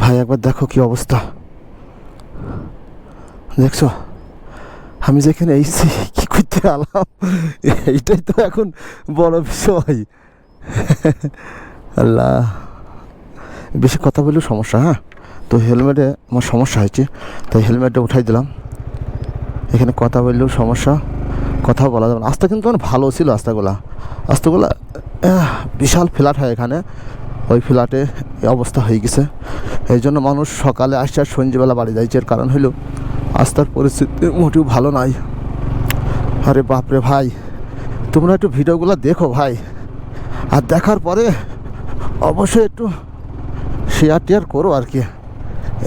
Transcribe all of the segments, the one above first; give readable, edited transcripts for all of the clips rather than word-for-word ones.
ভাই একবার দেখো কি অবস্থা, দেখছো আমি যেখানে এইছি কি করতে আলাম, এইটাই তো এখন বড় বিষয়। আল্লাহ, বেশি কথা বললেও সমস্যা। হ্যাঁ, তো হেলমেটে আমার সমস্যা হয়েছে, তাই হেলমেটটা উঠাই দিলাম। এখানে কথা বললেও সমস্যা, কথাও বলা যাবে না। রাস্তা কিন্তু অনেক ভালো ছিল, রাস্তাগুলো বিশাল ফ্ল্যাট হয় এখানে, ওই ফ্ল্যাটে এই অবস্থা হয়ে গেছে। এই জন্য মানুষ সকালে আসছে আর সন্ধ্যেবেলা বাড়ি যাইছে। এর কারণ হলো রাস্তার পরিস্থিতি মোটেও ভালো নাই। আরে বাপরে ভাই, তোমরা একটু ভিডিওগুলো দেখো ভাই, আর দেখার পরে অবশ্যই একটু শেয়ার টেয়ার করো আর কি।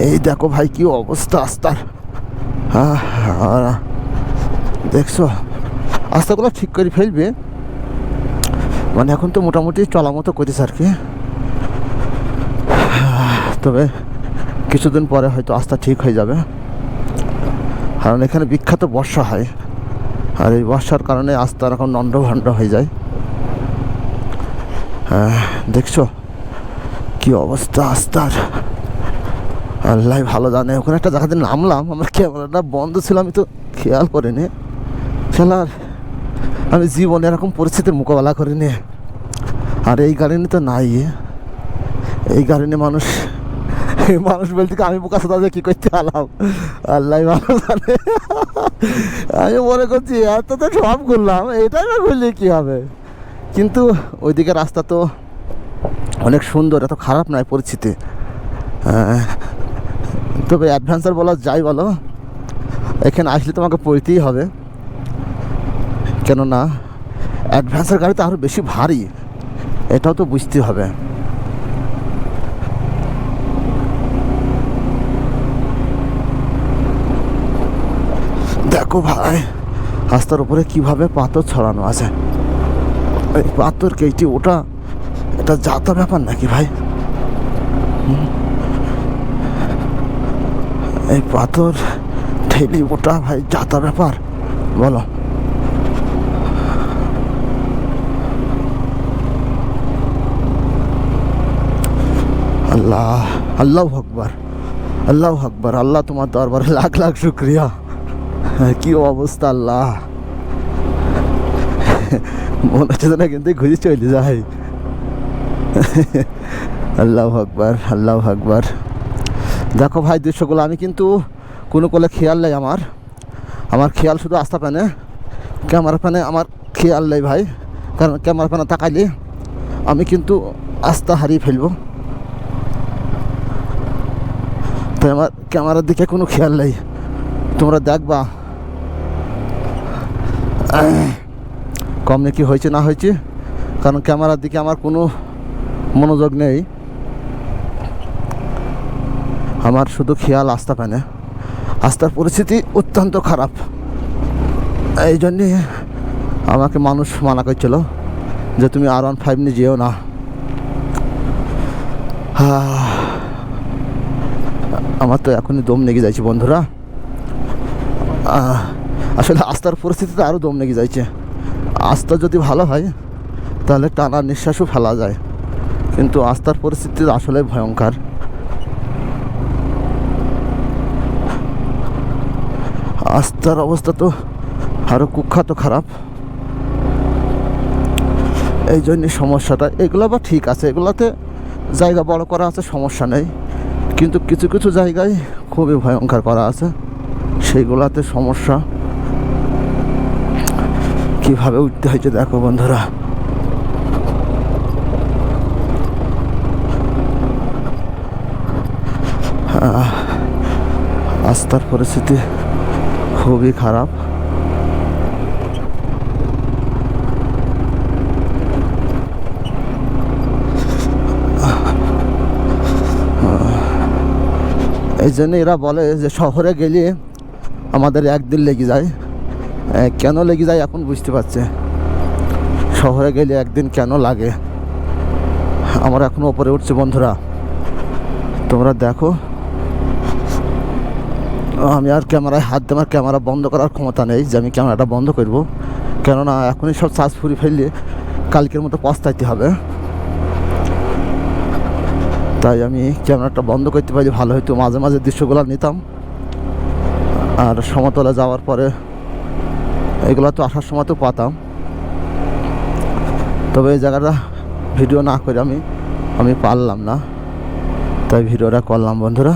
এই দেখো ভাই কি অবস্থা রাস্তার। হ্যাঁ, দেখছো রাস্তাগুলো ঠিক করে ফেলবে, মানে এখন তো মোটামুটি চলা মতো করেছে আর কি। তবে কিছুদিন পরে হয়তো রাস্তা ঠিক হয়ে যাবে, কারণ এখানে বিখ্যাত বর্ষা হয়, আর এই বর্ষার কারণে রাস্তা এখন নন্ডভণ্ড হয়ে যায়। দেখছো কি অবস্থা রাস্তার, আল্লাহ ভালো জানে। ওখানে একটা জায়গাতে নামলাম, আমার ক্যামেরাটা বন্ধ ছিল, আমি তো খেয়াল করিনি। খেলার আমি জীবনে এরকম পরিস্থিতির মোকাবেলা করিনি। আর এই গাড়ি নিয়ে তো নাই, এই গাড়ি নিয়ে মানুষ বলতে কি আমি বোকা সাথে কি করতে আলাম, আল্লাহ ভালো জানে। আমি মনে করছি এত তো সব করলাম, এটাই না করলে কী হবে। কিন্তু ওইদিকে রাস্তা তো অনেক সুন্দর, এত খারাপ নয় পরিস্থিতি। তবে অ্যাডভেঞ্চার বলো যাই বলো, এখানে আসলে তোমাকে পড়তেই হবে, কেননা অ্যাডভেঞ্চার গাড়ি তো আরও বেশি ভারী, এটাও তো বুঝতে হবে। দেখো ভাই রাস্তার উপরে কিভাবে পাথর ছড়ানো আছে, এই পাথর কেটে ওটা, এটা যাতা ব্যাপার নাকি ভাই? এই পাথর ঠেলি ওটা ভাই যাতা ব্যাপার বলো? আল্লাহ, আল্লাহু আকবার, আল্লাহু আকবার। আল্লাহ তোমার দরবারে লাখ লাখ শুক্রিয়া। কি অবস্থা আল্লাহ, মনে হচ্ছে না কিন্তু ঘুরে চলে যায়। আল্লাহু আকবার, আল্লাহু আকবার। দেখো ভাই দৃশ্যগুলো আমি কিন্তু কোনো কোলে খেয়াল নেই, আমার খেয়াল শুধু আস্তা প্যানে, ক্যামেরা প্যানে আমার খেয়াল নেই ভাই, কারণ ক্যামেরা প্যানে তাকাইলে আমি কিন্তু আস্থা হারিয়ে ফেলবো। তাই আমার ক্যামেরার দিকে কোনো খেয়াল নেই, তোমরা দেখবা কম নাকি হয়েছে না হয়েছে, কারণ ক্যামেরার দিকে আমার কোনো মনোযোগ নেই, আমার শুধু খেয়াল আস্থা প্যানে। আস্থার পরিস্থিতি অত্যন্ত খারাপ, এই জন্যে আমাকে মানুষ মানা করছিল যে তুমি R15 নিয়ে যেও না। আমার তো এখনই দম লেগে যাচ্ছে বন্ধুরা, আসলে আস্থার পরিস্থিতিতে আরও দম লেগে যাচ্ছে। আস্থা যদি ভালো হয় তাহলে টানা নিঃশ্বাসও ফেলা যায়, কিন্তু আস্থার পরিস্থিতি আসলে ভয়ঙ্কর। আস্থার অবস্থা তো আরও কুখ্যাত খারাপ, এই জন্যে সমস্যাটা। এগুলো বা ঠিক আছে, এগুলোতে জায়গা বড় করা আছে, সমস্যা নেই, কিন্তু কিছু কিছু জায়গায় খুবই ভয়ঙ্কর করা আছে, সেইগুলোতে সমস্যা। কিভাবে উঠতে হয়েছে দেখো বন্ধুরা। রাস্তার পরিস্থিতি খুবই খারাপ। এই জন্য এরা বলে যে শহরে গেলে আমাদের একদিন লেগে যায়। কেন লেগে যায় এখন বুঝতে পারছে, শহরে গেলে একদিন কেন লাগে। আমার এখনো ওপরে উঠছে বন্ধুরা, তোমরা দেখো। আমি আর ক্যামেরায় হাত দিয়ে, আমার ক্যামেরা বন্ধ করার ক্ষমতা নেই যে আমি ক্যামেরাটা বন্ধ করব, কেননা এখনই সব চার্জ ফুরিয়ে ফেললে কালকের মতো পস্তাইতে হবে। তাই আমি ক্যামেরাটা বন্ধ করতে পারি ভালো হতো, মাঝে মাঝে দৃশ্যগুলো নিতাম। আর সমতলে যাওয়ার পরে এগুলো তো আসার সময় তো পাতাম, তবে এই জায়গাটা ভিডিও না করে আমি পারলাম না, তাই ভিডিওটা করলাম বন্ধুরা।